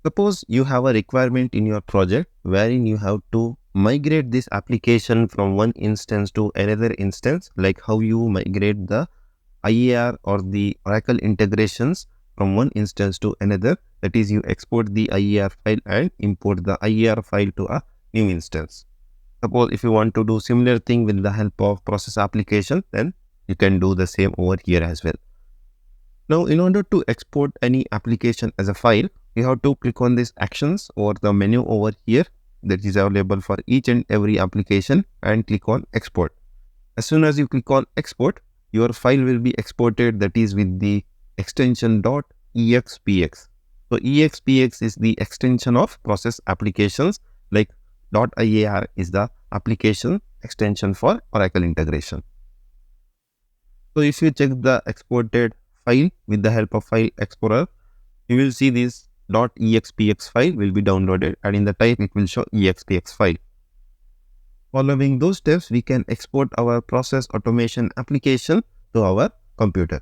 Suppose you have a requirement in your project wherein you have to migrate this application from one instance to another instance, like how you migrate the IAR or the Oracle integrations from one instance to another. That is, you export the IAR file and import the IAR file to a new instance. Suppose if you want to do similar thing with the help of process application, then you can do the same over here as well. Now, in order to export any application as a file, you have to click on this actions or the menu over here that is available for each and every application and click on export. As soon as you click on export, your file will be exported, that is with the extension .expx. So expx is the extension of process applications, like .iar is the application extension for Oracle integration. So if you check the exported file with the help of File Explorer, you will see this .expx file will be downloaded, and in the type it will show expx file. Following those steps, we can export our process automation application to our computer.